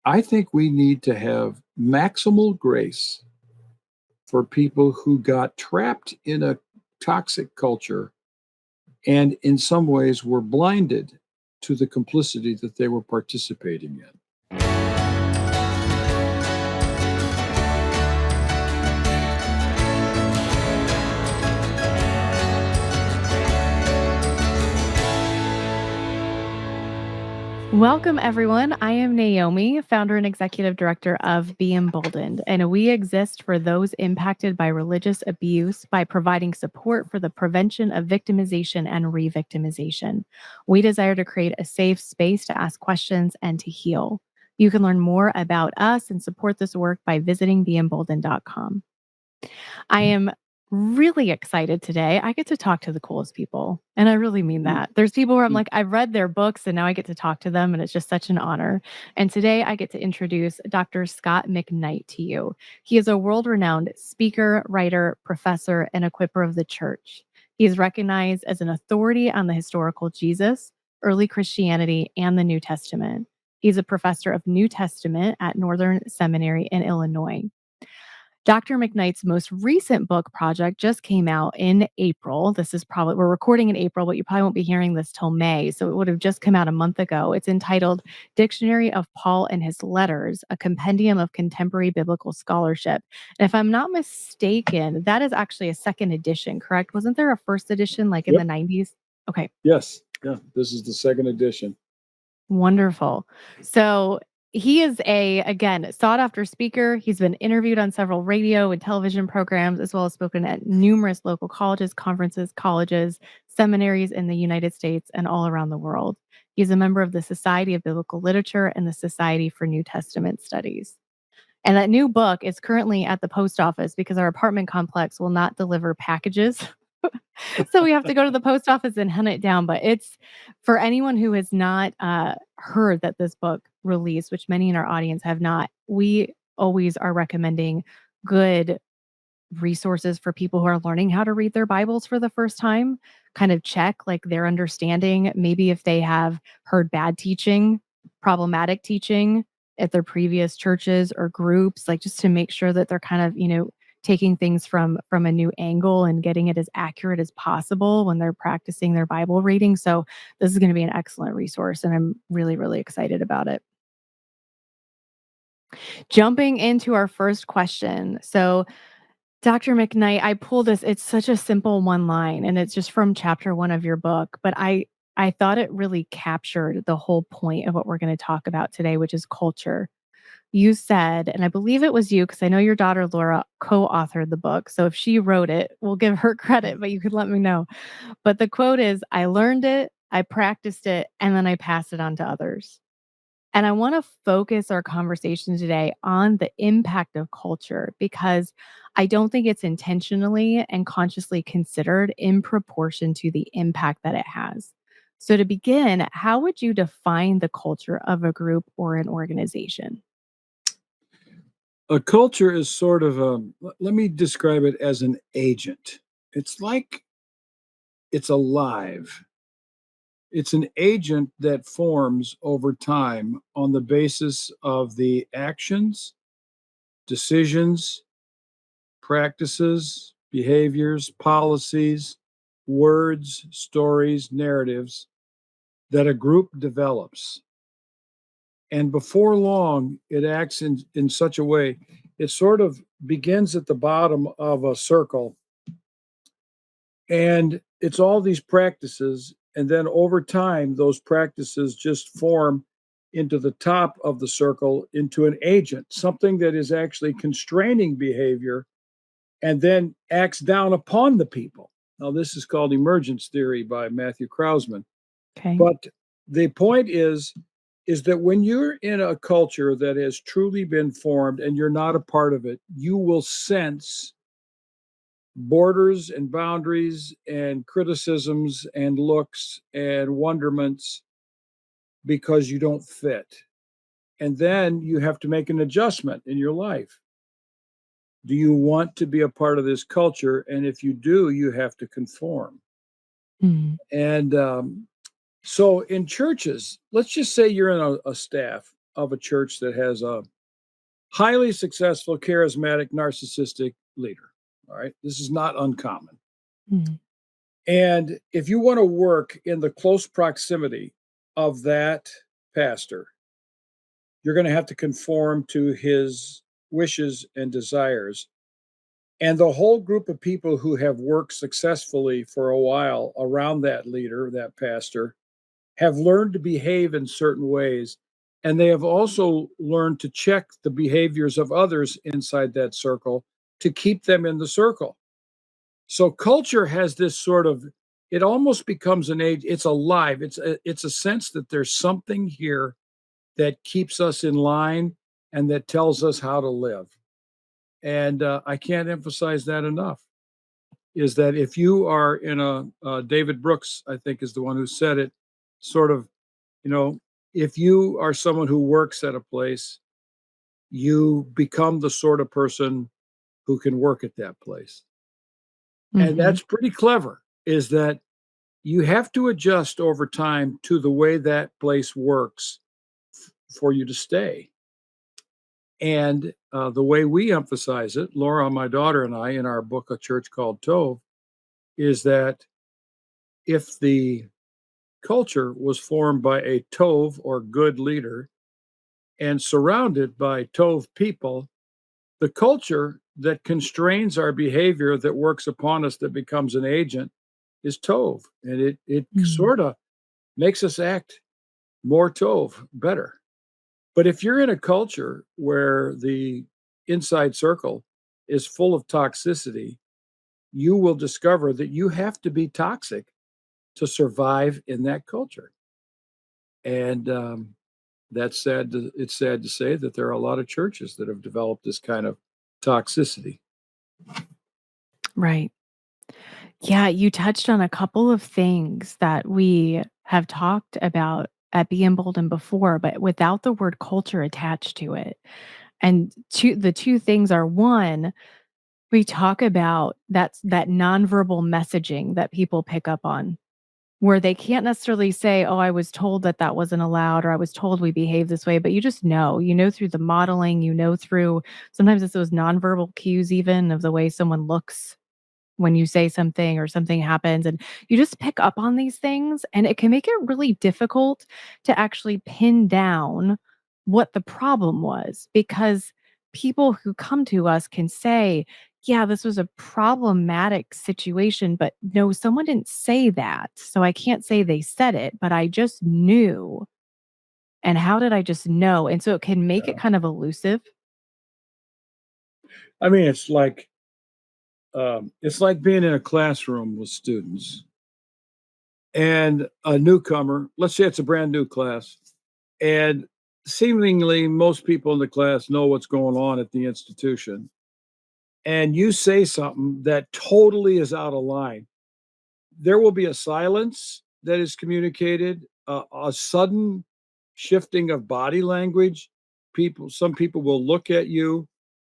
I think we need to have maximal grace for people who got trapped in a toxic culture and in some ways were blinded to the complicity that they were participating in. Welcome, everyone. I am Naomi, founder and executive director of beEmboldened, and we exist for those impacted by religious abuse by providing support for the prevention of victimization and revictimization. We desire to create a safe space to ask questions and to heal. You can learn more about us and support this work by visiting beEmboldened.com. I am really excited today. I get to talk to the coolest people, and I really mean that. There's people where I'm like, I've read their books and now I get to talk to them, and it's just such an honor. And today I get to introduce Dr. Scot McKnight to you. He is a world-renowned speaker, writer, professor, and equipper of the church. He is recognized as an authority on the historical Jesus, early Christianity, and the New Testament. He's a professor of New Testament at Northern Seminary in Illinois. Dr. McKnight's most recent book project just came out in April. We're recording in April, but you probably won't be hearing this till May. So it would have just come out a month ago. It's entitled Dictionary of Paul and His Letters, a compendium of contemporary biblical scholarship. And if I'm not mistaken, that is actually a second edition, correct? Wasn't there a first edition like in the 90s? Okay. Yes. Yeah. This is the second edition. Wonderful. So he is again, sought after speaker. He's been interviewed on several radio and television programs, as well as spoken at numerous local colleges, conferences, colleges, seminaries in the United States and all around the world. He's a member of the Society of Biblical Literature and the Society for New Testament Studies. And that new book is currently at the post office because our apartment complex will not deliver packages. So we have to go to the post office and hunt it down. But it's for anyone who has not heard that this book released, which many in our audience have not. We always are recommending good resources for people who are learning how to read their Bibles for the first time. Kind of check like their understanding, maybe if they have heard bad teaching, problematic teaching at their previous churches or groups, like just to make sure that they're kind of, taking things from a new angle and getting it as accurate as possible when they're practicing their Bible reading. So this is going to be an excellent resource, and I'm really, really excited about it. Jumping into our first question. So Dr. McKnight, I pulled this. It's such a simple one line, and it's just from chapter 1 of your book, but I thought it really captured the whole point of what we're going to talk about today, which is culture. You said, and I believe it was you, because I know your daughter Laura co-authored the book. So if she wrote it, we'll give her credit, but you could let me know. But the quote is, I learned it, I practiced it, and then I passed it on to others. And I want to focus our conversation today on the impact of culture, because I don't think it's intentionally and consciously considered in proportion to the impact that it has. So to begin, how would you define the culture of a group or an organization? A culture is sort of let me describe it as an agent. It's like it's alive. It's an agent that forms over time on the basis of the actions, decisions, practices, behaviors, policies, words, stories, narratives that a group develops. And before long, it acts in such a way, it sort of begins at the bottom of a circle. And it's all these practices. And then over time, those practices just form into the top of the circle into an agent, something that is actually constraining behavior and then acts down upon the people. Now, this is called emergence theory by Matthew Krausman. Okay. But the point is that when you're in a culture that has truly been formed and you're not a part of it, you will sense borders and boundaries and criticisms and looks and wonderments because you don't fit. And then you have to make an adjustment in your life. Do you want to be a part of this culture? And if you do, you have to conform. And so in churches, let's just say you're in a staff of a church that has a highly successful, charismatic, narcissistic leader. All right. This is not uncommon. Mhm. And if you want to work in the close proximity of that pastor, you're going to have to conform to his wishes and desires. And the whole group of people who have worked successfully for a while around that leader, that pastor, have learned to behave in certain ways. And they have also learned to check the behaviors of others inside that circle to keep them in the circle. So culture has this sort of, it almost becomes an age, it's alive. It's a sense that there's something here that keeps us in line and that tells us how to live. And I can't emphasize that enough. Is that if you are in David Brooks, I think is the one who said it, sort of, you know, if you are someone who works at a place, you become the sort of person who can work at that place. And Mhm. that's pretty clever, is that you have to adjust over time to the way that place works for you to stay. And the way we emphasize it, Laura, my daughter, and I, in our book, A Church Called Tov, is that if the culture was formed by a Tov or good leader and surrounded by Tov people, the culture that constrains our behavior, that works upon us, that becomes an agent, is Tov. And it Mhm. sort of makes us act more Tov, better. But if you're in a culture where the inside circle is full of toxicity, you will discover that you have to be toxic to survive in that culture. And that's sad. It's sad to say that there are a lot of churches that have developed this kind of toxicity. Right. Yeah, you touched on a couple of things that we have talked about at Be Emboldened before, but without the word culture attached to it. And the two things are, one, we talk about that nonverbal messaging that people pick up on, where they can't necessarily say, "Oh, I was told that that wasn't allowed," or "I was told we behave this way," but you just know. You know through the modeling, you know through sometimes it's those nonverbal cues even of the way someone looks when you say something or something happens, and you just pick up on these things, and it can make it really difficult to actually pin down what the problem was, because people who come to us can say, yeah, this was a problematic situation, but no, someone didn't say that, so I can't say they said it, but I just knew. And how did I just know? And so it can make it Yeah. kind of elusive. I mean, it's like being in a classroom with students and a newcomer. Let's say it's a brand new class, and seemingly most people in the class know what's going on at the institution. And you say something that totally is out of line, there will be a silence that is communicated, a sudden shifting of body language. Some people will look at you.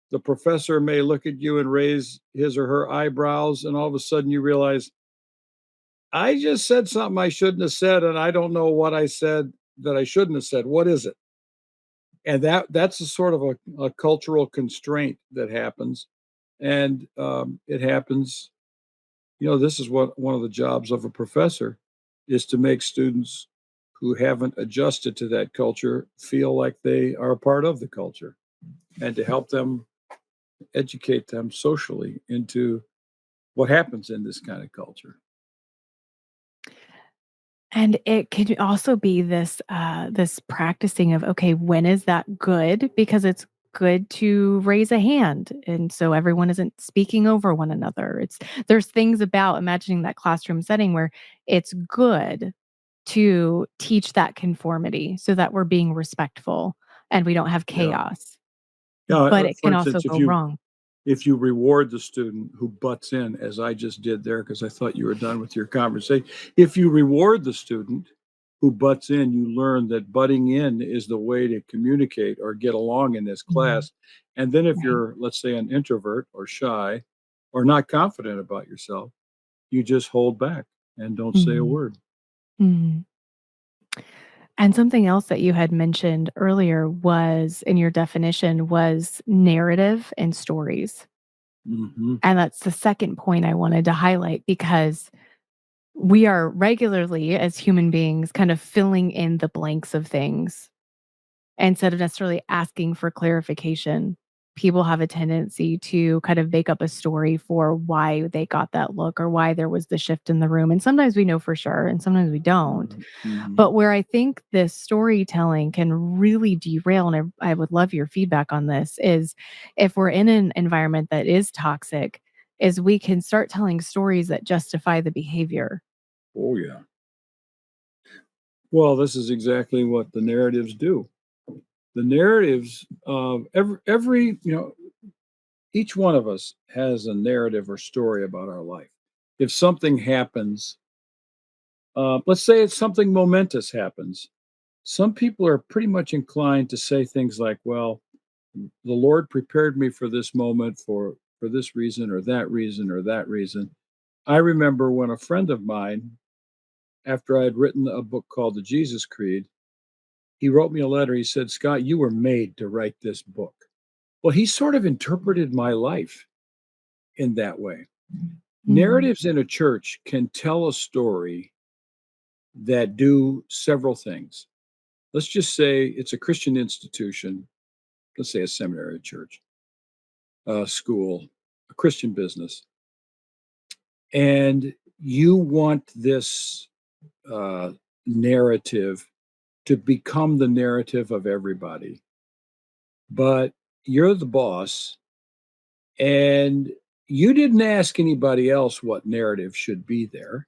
The professor may look at you and raise his or her eyebrows, and all of a sudden you realize, I just said something I shouldn't have said, and I don't know what I said that I shouldn't have said. What is it? And that's a sort of a cultural constraint that happens, and it happens. This is what one of the jobs of a professor is, to make students who haven't adjusted to that culture feel like they are a part of the culture, and to help them educate them socially into what happens in this kind of culture. And it could also be this practicing of, okay, when is that good? Because it's good to raise a hand, and so everyone isn't speaking over one another. There's things about imagining that classroom setting where it's good to teach that conformity so that we're being respectful and we don't have Yeah. chaos, Yeah. but it For can also instance, if go you wrong. if you reward the student who butts in, as I just did there, because I thought you were done with your conversation. If you reward the student who butts in, you learn that butting in is the way to communicate or get along in this Mhm. class. And then if Right. you're, let's say, an introvert or shy or not confident about yourself, you just hold back and don't say a Mhm. word. Mhm. And something else that you had mentioned earlier was in your definition was narrative and stories. Hmm. And that's the second point I wanted to highlight because we are regularly, as human beings, kind of filling in the blanks of things instead of necessarily asking for clarification. People have a tendency to kind of make up a story for why they got that look or why there was the shift in the room. And sometimes we know for sure, and sometimes we don't. Hmm. But where I think this storytelling can really derail, and I would love your feedback on this, is if we're in an environment that is toxic, is we can start telling stories that justify the behavior. Oh, yeah. Well, this is exactly what the narratives do. The narratives of every, each one of us has a narrative or story about our life. If something happens, let's say it's something momentous happens, some people are pretty much inclined to say things like, well, the Lord prepared me for this moment for this reason or that reason or that reason. I remember when a friend of mine, after I had written a book called The Jesus Creed, he wrote me a letter. He said, Scott, you were made to write this book. Well, he sort of interpreted my life in that way. Mm, Narratives in a church can tell a story that do several things. Let's just say it's a Christian institution, let's say a seminary, a church, a school, a Christian business, and you want this uh, narrative to become the narrative of everybody. But you're the boss, and you didn't ask anybody else what narrative should be there.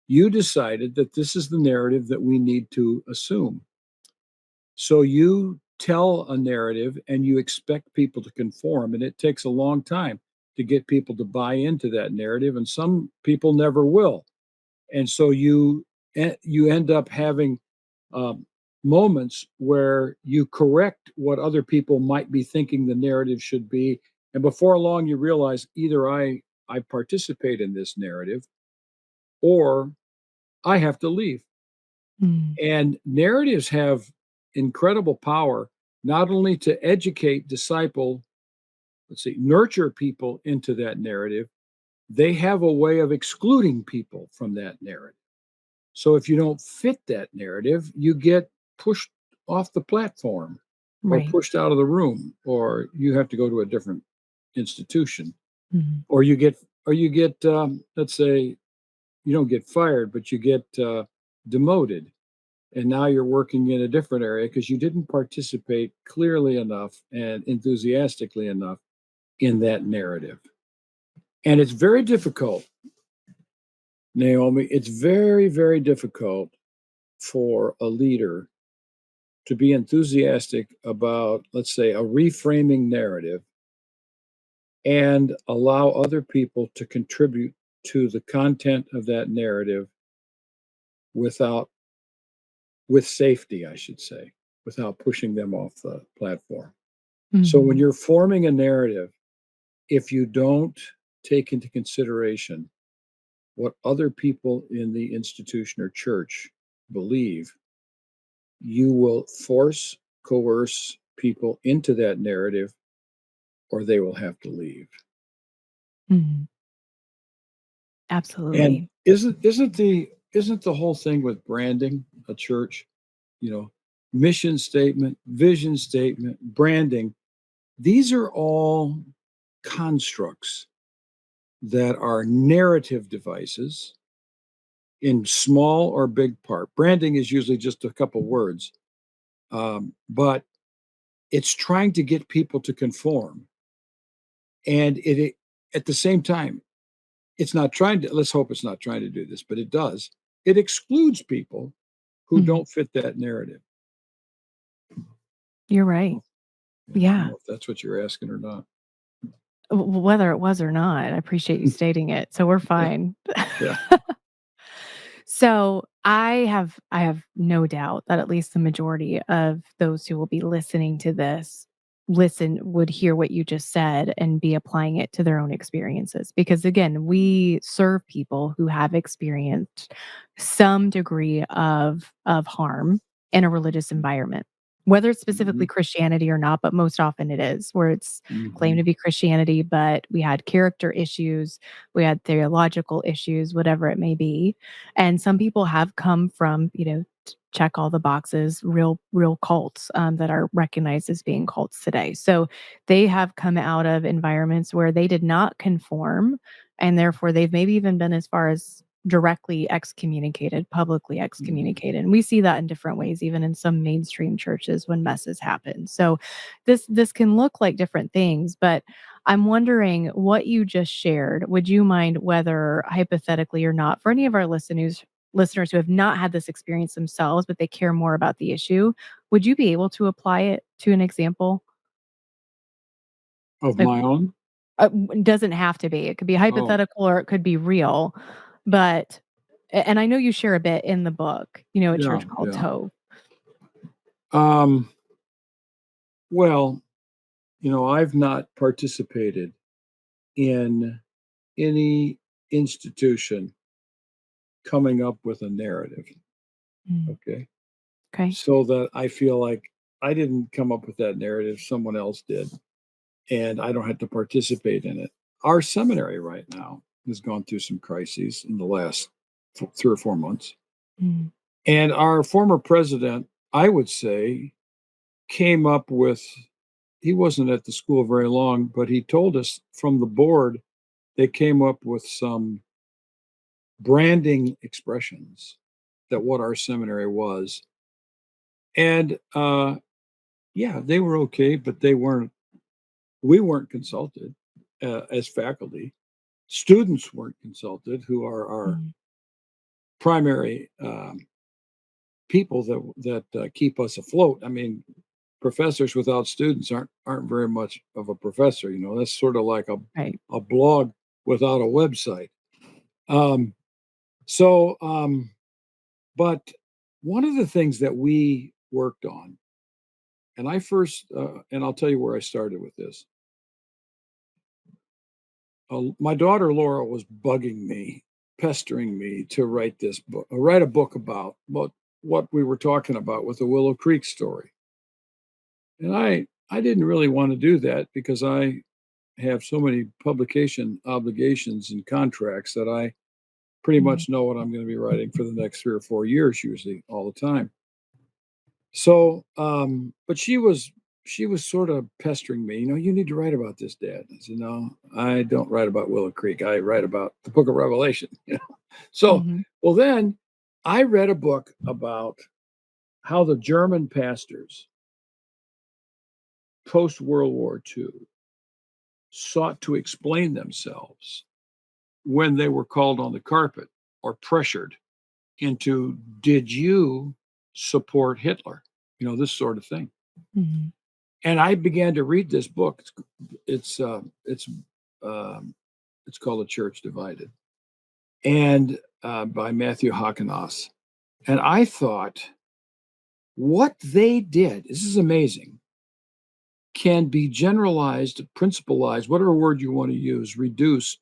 You decided that this is the narrative that we need to assume. So you tell a narrative and you expect people to conform, and it takes a long time to get people to buy into that narrative, and some people never will. And so you end up having um, moments where you correct what other people might be thinking the narrative should be, and before long you realize either I participate in this narrative or I have to leave. mm, And narratives have incredible power, not only to educate, disciple, let's see, nurture people into that narrative, they have a way of excluding people from that narrative. So if you don't fit that narrative, you get pushed off the platform or right. pushed out of the room, or you have to go to a different institution, Mhm. or you get let's say you don't get fired, but you get demoted, and now you're working in a different area because you didn't participate clearly enough and enthusiastically enough in that narrative. And it's very difficult, Naomi. It's very, very difficult for a leader to be enthusiastic about, let's say, a reframing narrative and allow other people to contribute to the content of that narrative without, with safety, I should say, without pushing them off the platform. So when Mhm. you're forming a narrative, if you don't take into consideration what other people in the institution or church believe, you will force, coerce people into that narrative or they will have to leave. Mhm. And Absolutely. isn't the whole thing with branding a church, you know, mission statement, vision statement, branding, these are all constructs that are narrative devices in small or big part. Branding is usually just a couple words, but it's trying to get people to conform. And at the same time, it's not trying to, let's hope it's not trying to do this, but it does. It excludes people who Mhm. don't fit that narrative. You're I don't right. know, yeah, I don't Yeah. know if that's what you're asking or not. Whether it was or not, I appreciate you stating it, so we're Yeah, fine. yeah. So, I have no doubt that at least the majority of those who will be listening to this would hear what you just said and be applying it to their own experiences because again, we serve people who have experienced some degree of harm. in a religious environment, whether it's specifically Mhm. Christianity or not, but most often it is, where it's claimed to Mhm. be Christianity, but we had character issues, we had theological issues, whatever it may be. And some people have come from, check all the boxes, real cults that are recognized as being cults today. So they have come out of environments where they did not conform, and therefore they've maybe even been as far as directly excommunicated, publicly Mhm. excommunicated. And we see that in different ways, even in some mainstream churches when messes happen. So this can look like different things, but I'm wondering what you just shared. Would you mind, whether hypothetically or not, for any of our listeners who have not had this experience themselves, but they care more about the issue, would you be able to apply it to an example? Of Like, my own? doesn't have to be. It could be Oh, hypothetical or it could be real. But and I know you share a bit in the book, at yeah, Church Called yeah. Tov. Um, well, I've not participated in any institution coming up with a narrative, Mm, okay? okay. So that I feel like I didn't come up with that narrative, someone else did, and I don't have to participate in it. Our seminary right now has gone through some crises in the last 3 or 4 months. Mm, And our former president, I would say, came up with, he wasn't at the school very long, but he told us from the board, they came up with some branding expressions that what our seminary was. And yeah, they were okay, but we weren't consulted as faculty. Students weren't consulted, who are our mm, primary people that keep us afloat. I mean, professors without students aren't very much of a professor. That's sort of like right. a blog without a website. Um, so, but one of the things that we worked on, and and I'll tell you where I started with this. My daughter Laura was bugging me, pestering me to write this book, write a book about what we were talking about with the Willow Creek story. And I didn't really want to do that because I have so many publication obligations and contracts that I pretty Mm, much know what I'm going to be writing for the next 3 or 4 years, usually all the time. So, but she was sort of pestering me. You need to write about this, Dad. I said, no, I don't write about Willow Creek. I write about the Book of Revelation. So, mhm, well, then I read a book about how the German pastors post World War II sought to explain themselves when they were called on the carpet or pressured into, did you support Hitler? This sort of thing. mhm, And I began to read this book. It's called A Church Divided, and by Matthew Hakanas. And I thought, what they did, this is amazing, can be generalized, principalized, whatever word you want to use, reduced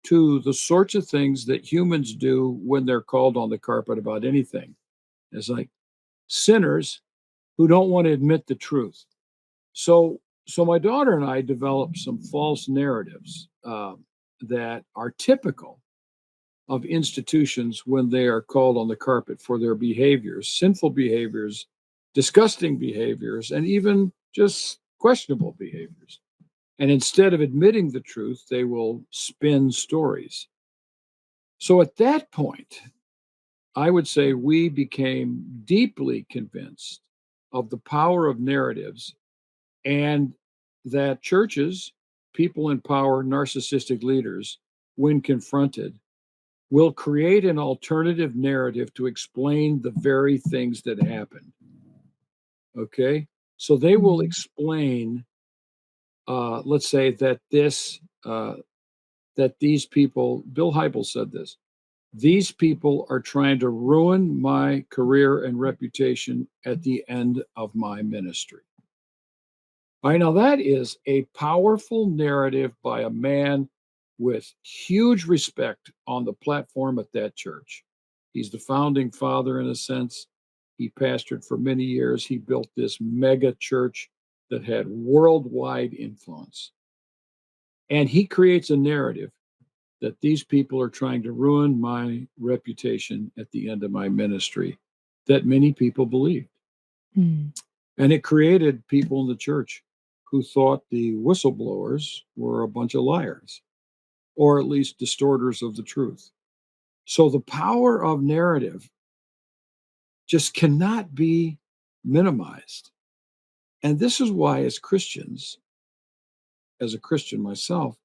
to the sorts of things that humans do when they're called on the carpet about anything. It's like sinners who don't want to admit the truth. So, so my daughter and I developed some false narratives that are typical of institutions when they are called on the carpet for their behaviors, sinful behaviors, disgusting behaviors, and even just questionable behaviors. And instead of admitting the truth, they will spin stories. So at that point, I would say we became deeply convinced of the power of narratives, and that churches, people in power, narcissistic leaders, when confronted, will create an alternative narrative to explain the very things that happened. Okay. So they will mhm, explain, let's say that these people, Bill Hybels said this, these people are trying to ruin my career and reputation at the end of my ministry. I know that is a powerful narrative by a man with huge respect on the platform at that church. He's the founding father in a sense. He pastored for many years. He built this mega church that had worldwide influence. And he creates a narrative that these people are trying to ruin my reputation at the end of my ministry that many people believed. Mm. And it created people in the church who thought the whistleblowers were a bunch of liars, or at least distorters of the truth. So the power of narrative just cannot be minimized. And this is why, as Christians, as a Christian myself,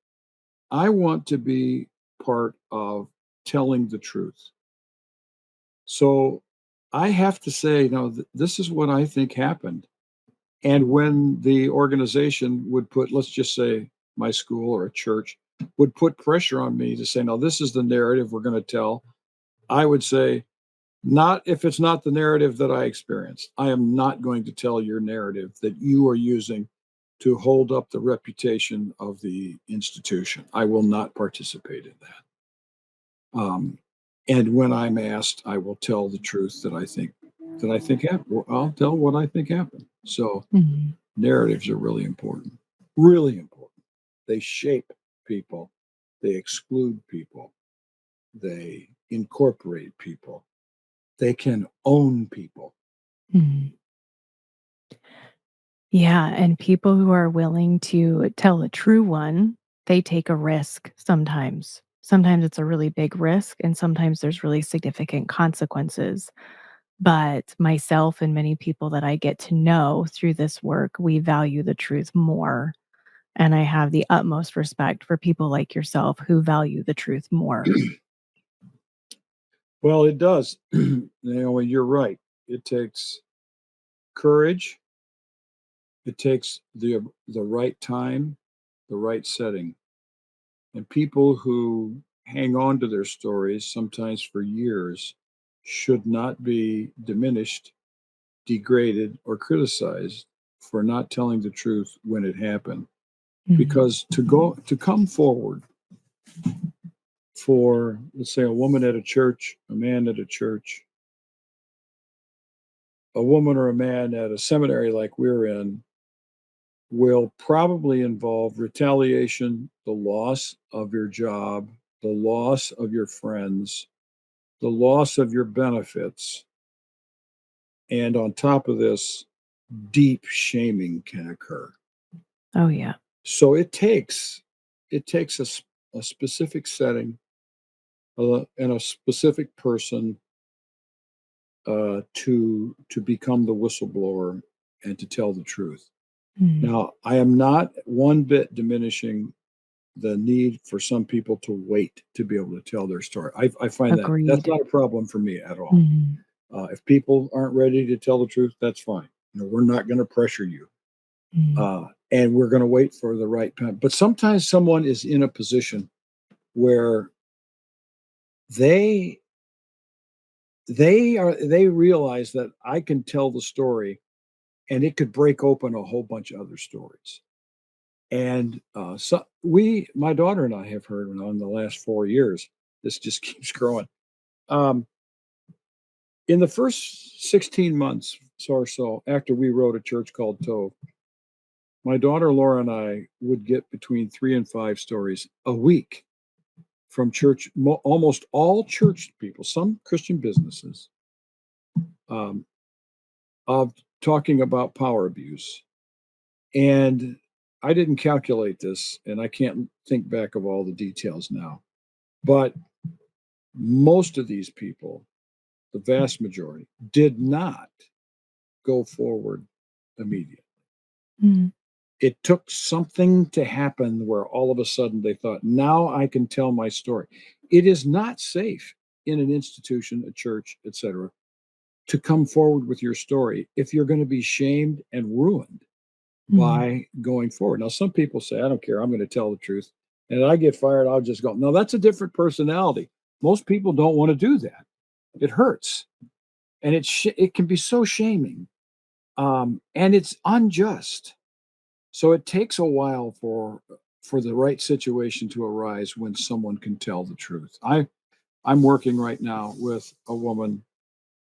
I want to be part of telling the truth. So I have to say, no, this is what I think happened. And when the organization would put, let's just say my school or a church would put pressure on me to say, no, this is the narrative we're going to tell, I would say, not if it's not the narrative that I experienced. I am not going to tell your narrative that you are using to hold up the reputation of the institution. I will not participate in that. And when I'm asked, I will tell the truth that I think happened. I'll tell what I think happened. So Mm. narratives are really important. Really important. They shape people. They exclude people. They incorporate people. They can own people. Mm. Yeah, and people who are willing to tell a true one, they take a risk sometimes. Sometimes it's a really big risk, and sometimes there's really significant consequences. But myself and many people that I get to know through this work, we value the truth more. And I have the utmost respect for people like yourself who value the truth more. Well, it does. Naomi, you're right. It takes courage. It takes the right time, the right setting. And people who hang on to their stories, sometimes for years, should not be diminished, degraded, or criticized for not telling the truth when it happened. Mhm. Because to come forward for, let's say, a woman at a church, a man at a church, a woman or a man at a seminary like we're in, will probably involve retaliation, the loss of your job, the loss of your friends, the loss of your benefits, and on top of this, deep shaming can occur. Oh, yeah. So it takes a specific setting and a specific person to become the whistleblower and to tell the truth. Mhm. Now, I am not one bit diminishing the need for some people to wait to be able to tell their story. I find that that's Agreed. not a problem for me at all. Mhm. If people aren't ready to tell the truth, that's fine. We're not going to pressure you, Mhm. and we're going to wait for the right time. But sometimes someone is in a position where they they realize that I can tell the story, and it could break open a whole bunch of other stories. And so my daughter and I have heard in the last 4 years, this just keeps growing. Um, in the first 16 months or so after we wrote A Church Called Tov, my daughter Laura and I would get between 3 and 5 stories a week from church, almost all church people, some Christian businesses, um, of talking about power abuse. And I didn't calculate this, and I can't think back of all the details now. But most of these people, the vast majority, did not go forward immediately. Mhm. It took something to happen where all of a sudden they thought, now I can tell my story. It is not safe in an institution, a church, etc., to come forward with your story if you're going to be shamed and ruined Mhm. by going forward. Now, some people say, I don't care, I'm going to tell the truth. And if I get fired, I'll just go. No, that's a different personality. Most people don't want to do that. It hurts. And it can be so shaming. And it's unjust. So it takes a while for the right situation to arise when someone can tell the truth. I'm working right now with a woman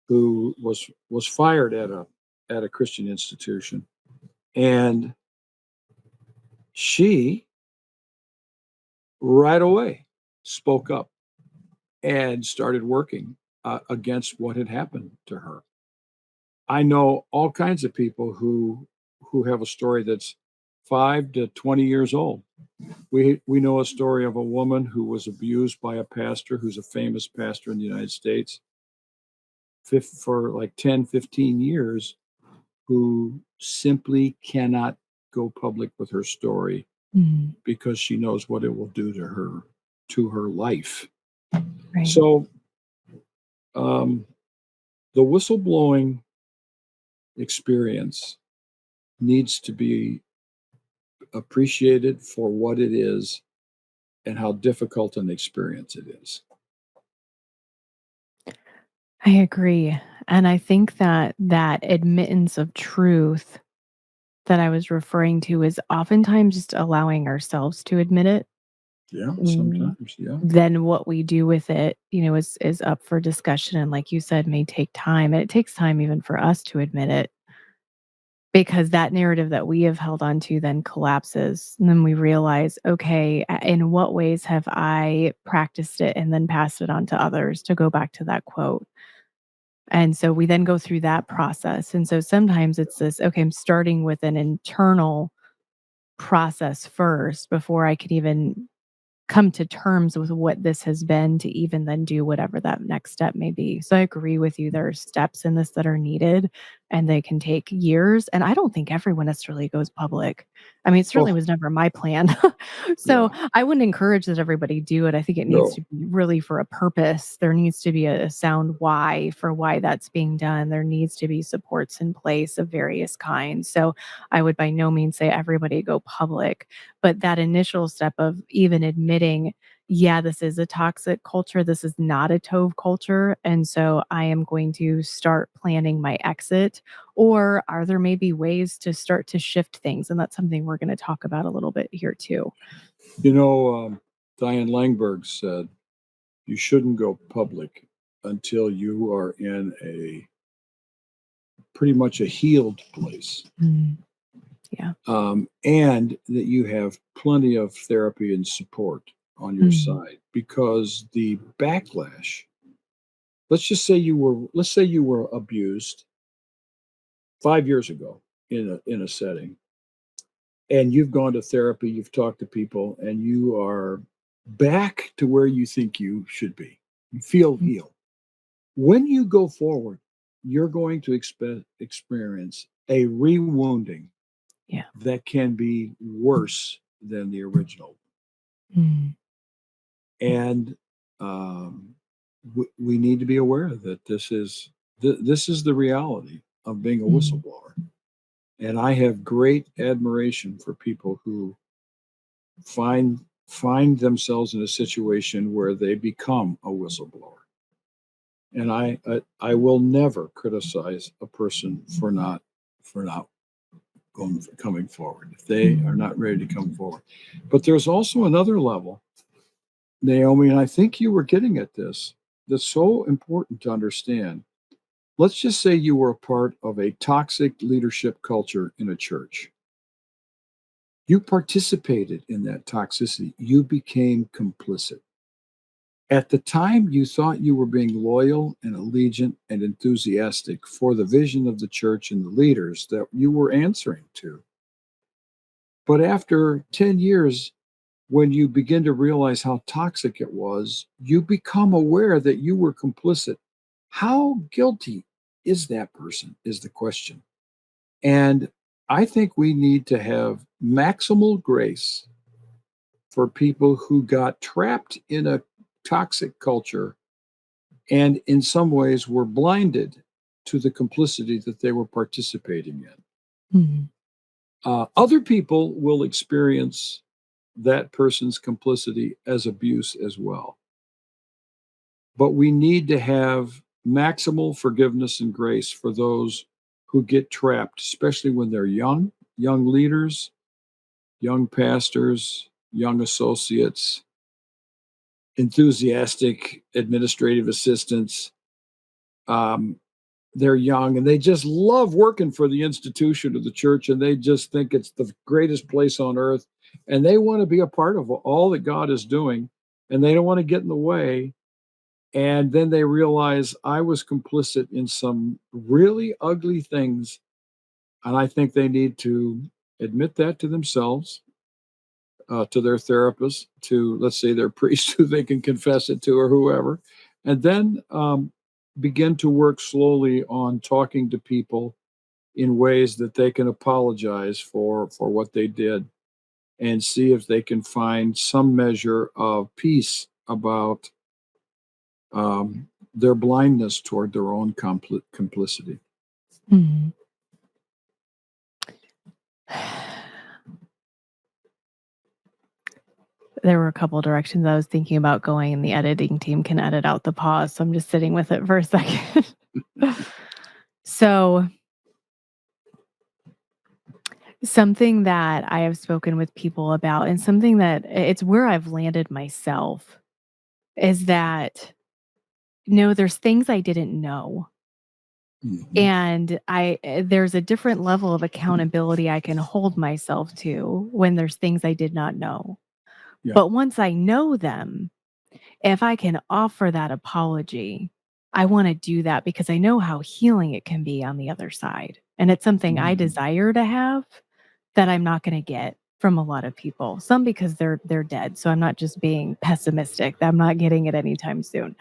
who was fired at a Christian institution, and she right away spoke up and started working against what had happened to her. I know all kinds of people who have a story that's 5 to 20 years old. We know a story of a woman who was abused by a pastor who's a famous pastor in the United States for like 10, 15 years, who simply cannot go public with her story Mhm. because she knows what it will do to her life. Right. So um, the whistleblowing experience needs to be appreciated for what it is and how difficult an experience it is. I agree. And I think that that admittance of truth that I was referring to is oftentimes just allowing ourselves to admit it. Yeah, Mm. sometimes. Yeah. Then what we do with it, is up for discussion, and like you said, may take time. And it takes time even for us to admit it because that narrative that we have held on to then collapses. And then we realize, okay, in what ways have I practiced it and then passed it on to others, to go back to that quote. And so we then go through that process. And so sometimes it's this, okay, I'm starting with an internal process first before I could even come to terms with what this has been to even then do whatever that next step may be. So I agree with you. There are steps in this that are needed and they can take years. And I don't think everyone necessarily goes public. I mean, it certainly Oh, was never my plan. So yeah. I wouldn't encourage that everybody do it. I think it needs No. to be really for a purpose. There needs to be a sound why for why that's being done. There needs to be supports in place of various kinds. So I would by no means say everybody go public, but that initial step of even admitting, yeah, this is a toxic culture. This is not a Tove culture. And so I am going to start planning my exit. Or are there maybe ways to start to shift things? And that's something we're going to talk about a little bit here too. You know, Diane Langberg said you shouldn't go public until you are in a pretty much a healed place, Mm, yeah. and that you have plenty of therapy and support on your Mm, side, because the backlash. Let's say you were abused 5 years ago in a setting, and you've gone to therapy, you've talked to people, and you are back to where you think you should be. You feel mm, healed. When you go forward, you're going to experience a rewounding yeah. that can be worse than the original. Mm, And we need to be aware that this is the reality of being a mm, whistleblower. And I have great admiration for people who find themselves in a situation where they become a whistleblower. And I will never criticize a person for not coming forward if they are mm. not ready to come forward. But there's also another level, Naomi, and I think you were getting at this, that's so important to understand. Let's just say you were a part of a toxic leadership culture in a church. You participated in that toxicity. You became complicit. At the time, you thought you were being loyal and allegiant and enthusiastic for the vision of the church and the leaders that you were answering to. But after 10 years, when you begin to realize how toxic it was, you become aware that you were complicit. How guilty is that person? Is the question. And I think we need to have maximal grace for people who got trapped in a toxic culture and in some ways were blinded to the complicity that they were participating in. Mm, Other people will experience that person's complicity as abuse as well. But we need to have maximal forgiveness and grace for those who get trapped, especially when they're young leaders, young pastors, young associates, enthusiastic administrative assistants. they're young and they just love working for the institution of the church, and they just think it's the greatest place on earth, and they want to be a part of all that God is doing, and they don't want to get in the way. And then they realize I was complicit in some really ugly things, and I think they need to admit that to themselves, to their therapist, to, let's say, their priest who they can confess it to, or whoever, and then begin to work slowly on talking to people in ways that they can apologize for what they did, and see if they can find some measure of peace about their blindness toward their own complicity. Mhm. There were a couple directions I was thinking about going, and the editing team can edit out the pause, so I'm just sitting with it for a second. So, something that I have spoken with people about, and something that it's where I've landed myself, is that, no, there's things I didn't know. Mhm. And there's a different level of accountability I can hold myself to when there's things I did not know. Yeah. But once I know them, if I can offer that apology, I wanna do that because I know how healing it can be on the other side. And it's something I Mhm. desire to have that I'm not gonna get from a lot of people. Some because they're dead, so I'm not just being pessimistic. I'm not getting it anytime soon.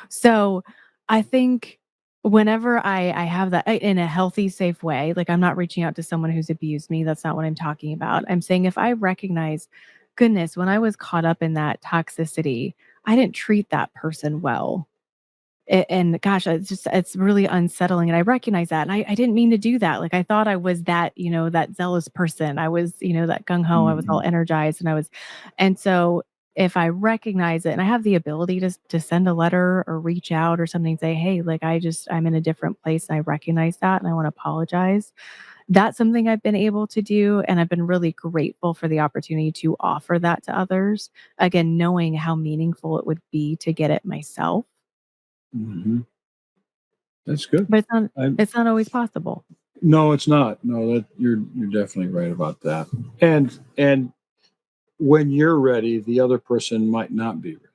So, I think whenever I have that in a healthy, safe way, like, I'm not reaching out to someone who's abused me, that's not what I'm talking about. I'm saying if I recognize, goodness, when I was caught up in that toxicity, I didn't treat that person well. And gosh, it's really unsettling, and I recognize that, and I didn't mean to do that. Like, I thought I was that, that zealous person. I was, that gung ho. I was all Mhm. energized, and so if I recognize it, and I have the ability to send a letter or reach out or something, say, hey, like I'm in a different place, and I recognize that, and I want to apologize. That's something I've been able to do, and I've been really grateful for the opportunity to offer that to others. Again, knowing how meaningful it would be to get it myself, Mhm. That's good. but it's not I, it's not always possible. no, it's not. No, that you're definitely right about that. And when you're ready, the other person might not be ready.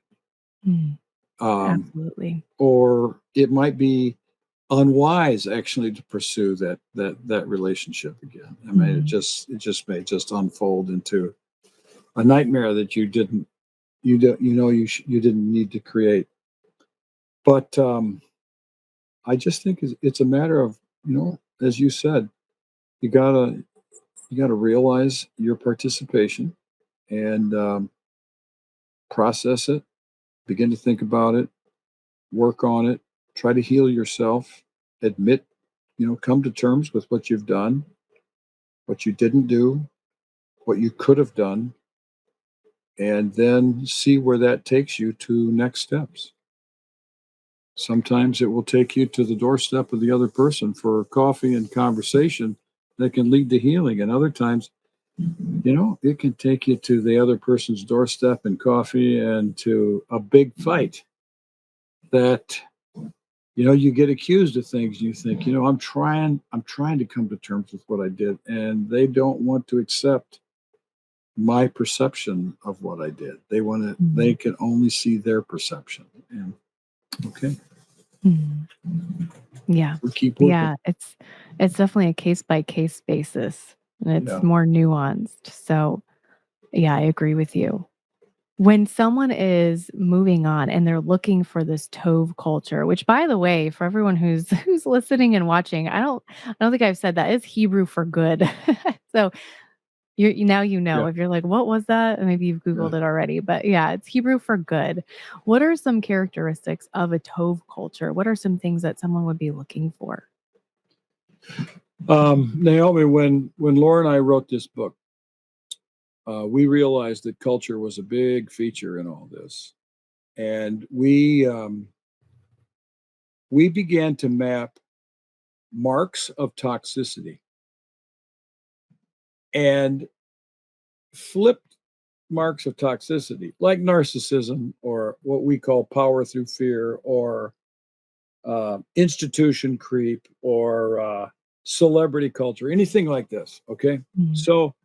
Mm, Um, absolutely. or it might be unwise actually to pursue that relationship again. I mean, Mhm, it just may just unfold into a nightmare that you don't you didn't need to create. But I just think it's a matter of, as you said, you gotta you gotta realize your participation, and process it, begin to think about it, work on it, try to heal yourself, admit, come to terms with what you've done, what you didn't do, what you could have done, and then see where that takes you to next steps. Sometimes it will take you to the doorstep of the other person for coffee and conversation that can lead to healing. And other times, it can take you to the other person's doorstep and coffee and to a big fight that, you get accused of things. You think, I'm trying to come to terms with what I did. And they don't want to accept my perception of what I did. They mhm, can only see their perception. And okay, mhm. Yeah. we keep working. Yeah, it's definitely a case by case basis, and it's Yeah. more nuanced. So, yeah, I agree with you. When someone is moving on and they're looking for this Tov culture, which, by the way, for everyone who's who's listening and watching, I don't think I've said that. It's Hebrew for good. So now Yeah. if you're like, what was that? And maybe you've Yeah. Googled it already, but yeah, it's Hebrew for good. What are some characteristics of a Tov culture? What are some things that someone would be looking for? Naomi, when Laura and I wrote this book, we realized that culture was a big feature in all this, and we began to map marks of toxicity and flipped marks of toxicity, like narcissism or what we call power through fear, or institution creep or celebrity culture, anything like this. Okay. Mhm. So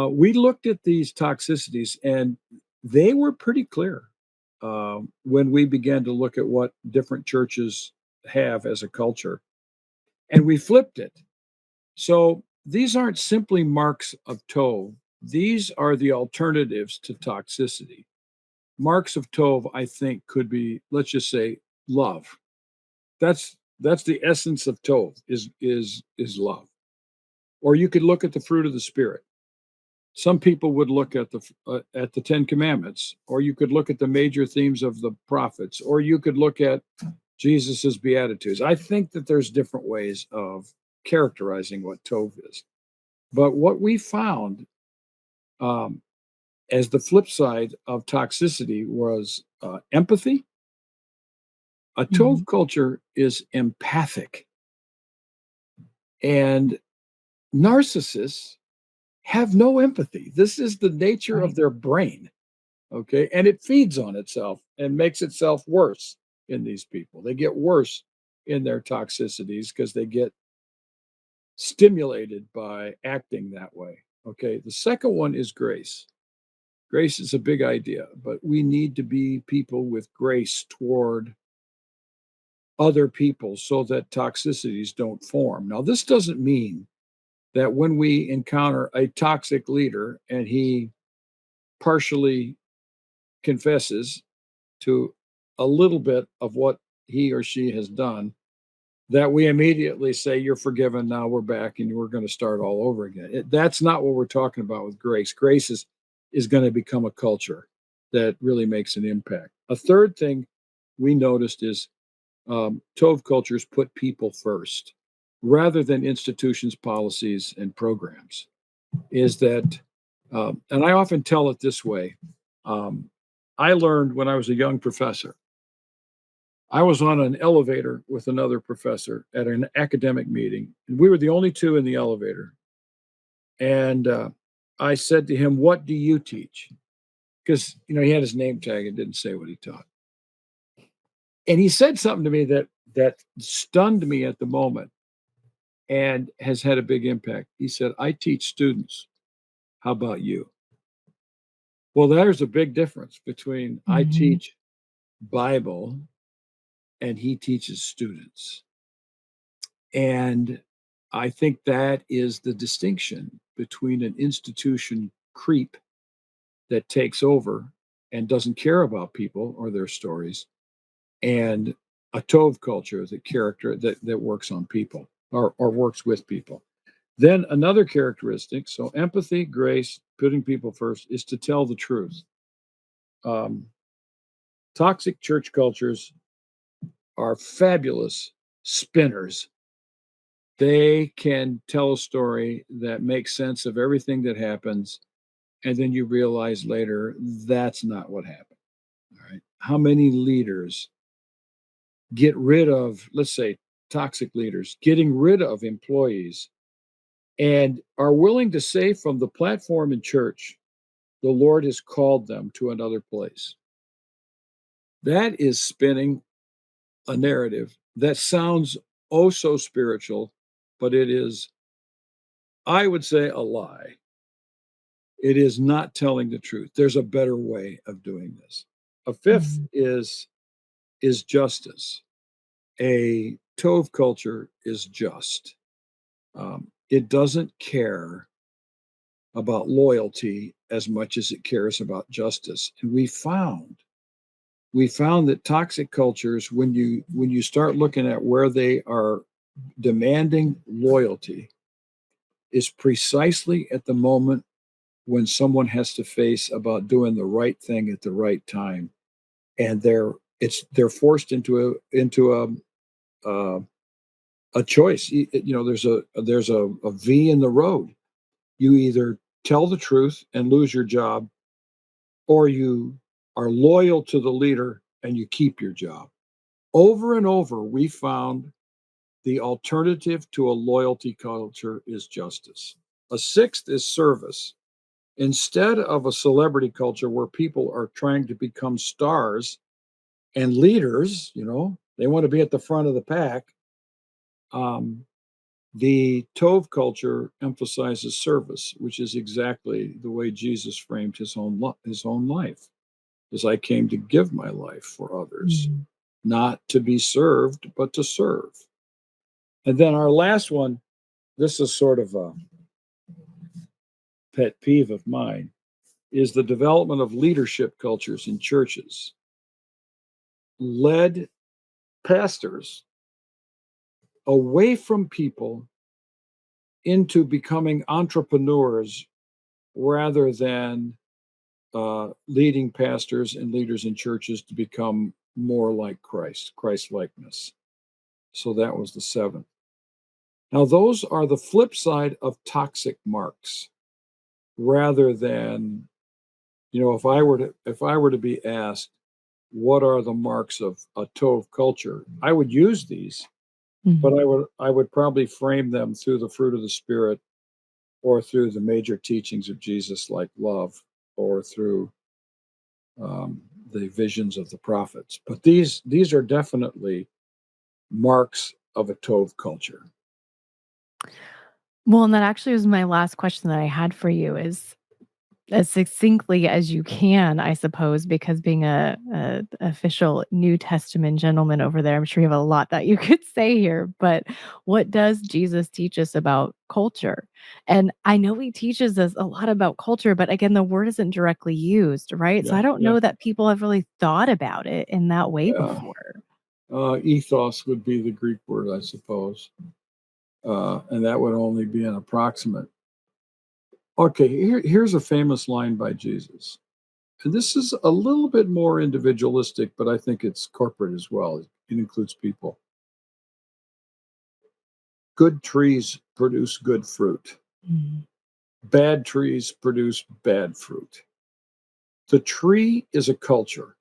we looked at these toxicities and they were pretty clear when we began to look at what different churches have as a culture. And we flipped it. So these aren't simply marks of Tov, these are the alternatives to toxicity. Marks of Tov, I think, could be, let's just say, love. That's the essence of Tov is love. Or you could look at the fruit of the Spirit. Some people would look at the Ten Commandments, or you could look at the major themes of the prophets, or you could look at Jesus's Beatitudes. I think that there's different ways of characterizing what Tov is. But what we found um, as the flip side of toxicity was empathy. A Tov Mhm. culture is empathic, and narcissists have no empathy. This is the nature of Right. their brain. Okay. And it feeds on itself and makes itself worse in these people. They get worse in their toxicities because they get stimulated by acting that way. Okay. The second one is grace. Grace is a big idea, but we need to be people with grace toward other people so that toxicities don't form. Now, this doesn't mean that when we encounter a toxic leader and he partially confesses to a little bit of what he or she has done, that we immediately say, "You're forgiven. Now we're back and we're going to start all over again." That's not what we're talking about with grace. Grace is going to become a culture that really makes an impact. A third thing we noticed is Tov cultures put people first rather than institutions, policies, and programs. Is that, and I often tell it this way. Um, I learned when I was a young professor. I was on an elevator with another professor at an academic meeting, and we were the only two in the elevator. And I said to him, "What do you teach?" Because he had his name tag and didn't say what he taught. And he said something to me that stunned me at the moment and has had a big impact. He said, "I teach students. How about you?" Well, there's a big difference between I Mhm. teach Bible and he teaches students. And I think that is the distinction between an institution creep that takes over and doesn't care about people or their stories and a Tov culture, the character that works on people or works with people. Then another characteristic, so empathy, grace, putting people first, is to tell the truth. Um, Toxic church cultures are fabulous spinners. They can tell a story that makes sense of everything that happens, and then you realize later that's not what happened. All right. How many leaders get rid of, let's say, toxic leaders, getting rid of employees, and are willing to say from the platform in church, the Lord has called them to another place? That is spinning a narrative that sounds oh so spiritual, but it is, I would say, a lie. It is not telling the truth. There's a better way of doing this. A fifth Mhm. is justice. A Tov culture is just. It doesn't care about loyalty as much as it cares about justice. And we found that toxic cultures, when you start looking at where they are demanding loyalty, is precisely at the moment when someone has to face about doing the right thing at the right time, and they're forced uh, a choice. There's a V in the road. You either tell the truth and lose your job, or you are loyal to the leader and you keep your job. Over and over, we found the alternative to a loyalty culture is justice. A sixth is service. Instead of a celebrity culture where people are trying to become stars and leaders, They want to be at the front of the pack. The Tov culture emphasizes service, which is exactly the way Jesus framed his own life. As I came to give my life for others, not to be served, but to serve. And then our last one, this is sort of a pet peeve of mine, is the development of leadership cultures in churches. Led pastors away from people into becoming entrepreneurs rather than leading pastors and leaders in churches to become more like Christ-likeness. So that was the seventh. Now, those are the flip side of toxic marks, rather than, if I were to be asked, what are the marks of a Tov culture? I would use these, but I would probably frame them through the fruit of the Spirit, or through the major teachings of Jesus, like love, or through the visions of the prophets. But these are definitely marks of a Tov culture. Well, and that actually was my last question that I had for you, is as succinctly as you can, I suppose, because being a official New Testament gentleman over there, I'm sure you have a lot that you could say here. But what does Jesus teach us about culture? And I know he teaches us a lot about culture, but again, the word isn't directly used, right? So I don't know that people have really thought about it in that way before. Ethos would be the Greek word, I suppose. And that would only be an approximate. Okay, here's a famous line by Jesus. And this is a little bit more individualistic, but I think it's corporate as well. It includes people. Good trees produce good fruit. Bad trees produce bad fruit. The tree is a culture.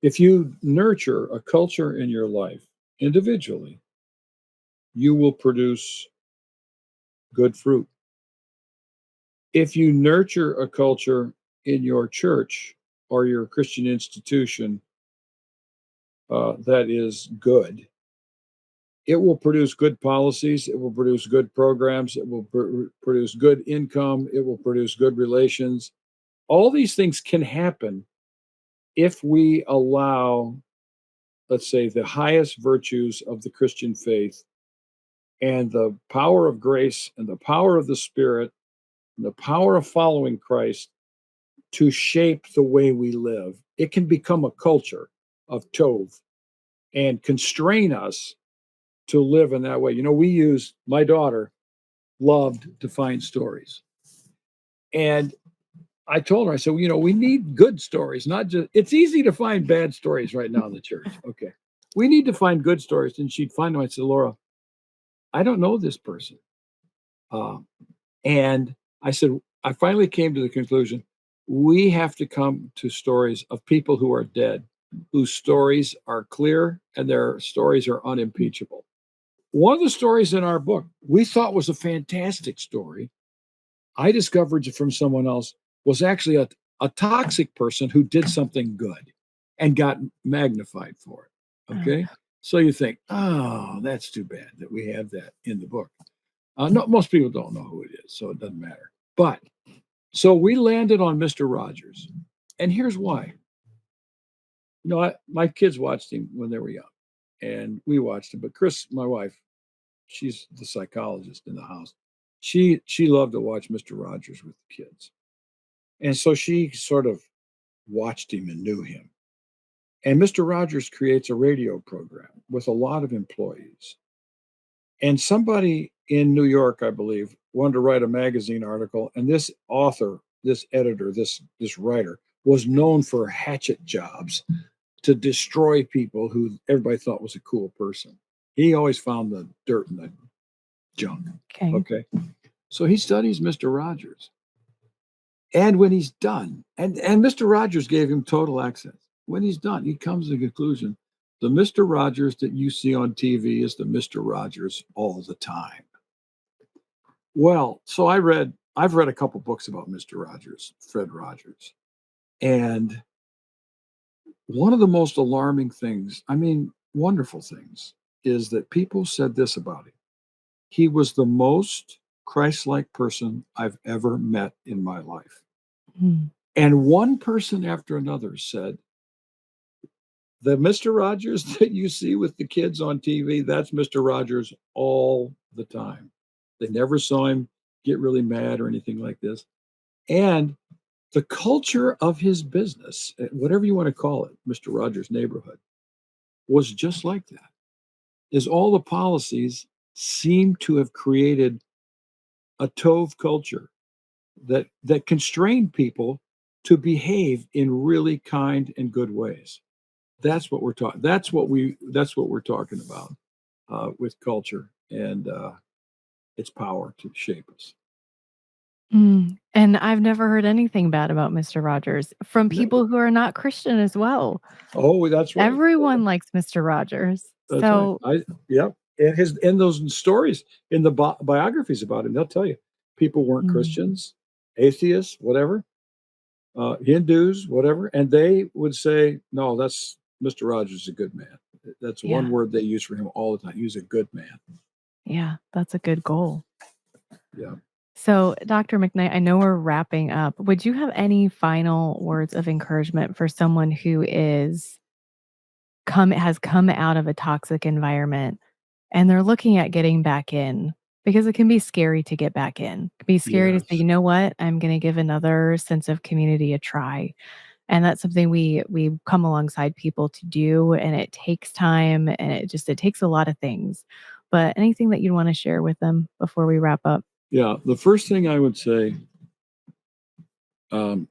If you nurture a culture in your life individually, you will produce good fruit. If you nurture a culture in your church or your Christian institution that is good, it will produce good policies, it will produce good programs, it will produce good income, it will produce good relations. All these things can happen if we allow, let's say, the highest virtues of the Christian faith and the power of grace and the power of the Spirit and the power of following Christ to shape the way we live. It can become a culture of Tov and constrain us to live in that way. My daughter loved to find stories. And I told her, I said, we need good stories, not just, it's easy to find bad stories right now in the church. Okay. We need to find good stories. And she'd find them. I said, Laura, I don't know this person. And I said, I finally came to the conclusion, we have to come to stories of people who are dead, whose stories are clear and their stories are unimpeachable. One of the stories in our book we thought was a fantastic story, I discovered from someone else, was actually a toxic person who did something good and got magnified for it. Okay. So you think, oh, that's too bad that we have that in the book. No, most people don't know who it is, so it doesn't matter. But so we landed on Mr. Rogers. And here's why. My kids watched him when they were young, and we watched him. But Chris, my wife, she's the psychologist in the house. She loved to watch Mr. Rogers with the kids. And so she sort of watched him and knew him. And Mr. Rogers creates a radio program with a lot of employees. And somebody in New York, I believe, wanted to write a magazine article. And this author, this editor, this writer was known for hatchet jobs to destroy people who everybody thought was a cool person. He always found the dirt and the junk. Okay. So he studies Mr. Rogers. And when he's done, and Mr. Rogers gave him total access. When he's done, he comes to the conclusion, the Mr. Rogers that you see on TV is the Mr. Rogers all the time. Well, so I've read a couple books about Mr. Rogers, Fred Rogers. And one of the most alarming things, I mean, wonderful things, is that people said this about him. He was the most Christ-like person I've ever met in my life. Mm. And one person after another said, the Mr. Rogers that you see with the kids on TV, that's Mr. Rogers all the time. They never saw him get really mad or anything like this. And the culture of his business, whatever you want to call it, Mr. Rogers' neighborhood, was just like that. Is all the policies seem to have created a Tov culture that constrained people to behave in really kind and good ways. That's what we're talking. That's what we're talking about with culture and its power to shape us. And I've never heard anything bad about Mr. Rogers from Never. people who are not Christian as well. Oh, that's right. Everyone likes Mr. Rogers. That's right. So, Yep. And in those stories in the biographies about him, they'll tell you people weren't mm, Christians, atheists, whatever, Hindus, whatever, and they would say, "No, that's Mr. Rogers is a good man." That's one yeah, word they use for him all the time. He's a good man. yeah, that's a good goal. Yeah. So, Dr. McKnight, I know we're wrapping up. Would you have any final words of encouragement for someone who has come out of a toxic environment and they're looking at getting back in? Because it can be scary to get back in. It can be scary to say, Yes. you know what, I'm going to give another sense of community a try. And that's something we come alongside people to do, and it takes time, and it takes a lot of things. But anything that you'd want to share with them before we wrap up? Yeah. The first thing I would say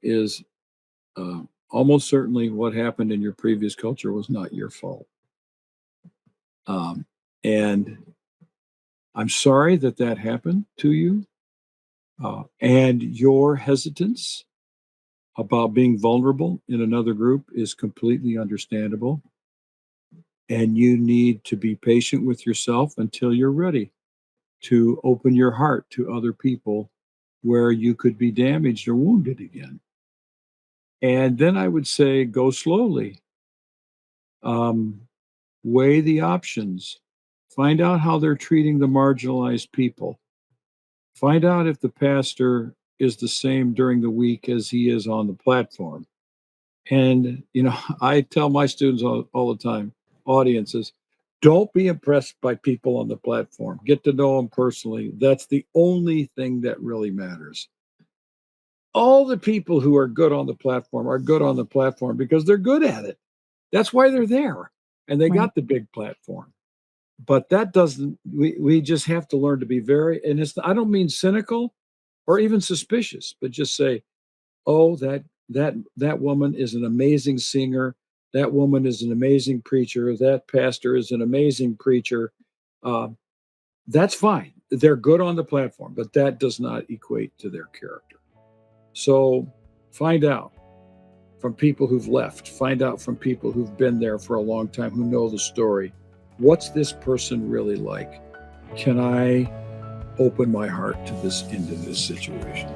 is almost certainly what happened in your previous culture was not your fault. And I'm sorry that that happened to you. And your hesitance about being vulnerable in another group is completely understandable. And you need to be patient with yourself until you're ready to open your heart to other people where you could be damaged or wounded again. And then I would say go slowly. Um, Weigh the options. Find out how they're treating the marginalized people. Find out if the pastor is the same during the week as he is on the platform. And, I tell my students all the time, audiences, don't be impressed by people on the platform. Get to know them personally. That's the only thing that really matters. All the people who are good on the platform are good on the platform because they're good at it. That's why they're there. And they Right. got the big platform. But that doesn't, we just have to learn to be very, and I don't mean cynical or even suspicious, but just say, oh, that woman is an amazing singer. That woman is an amazing preacher. That pastor is an amazing preacher. Uh, that's fine. They're good on the platform, but that does not equate to their character. So find out from people who've left, find out from people who've been there for a long time, who know the story. What's this person really like? Can I open my heart into this situation?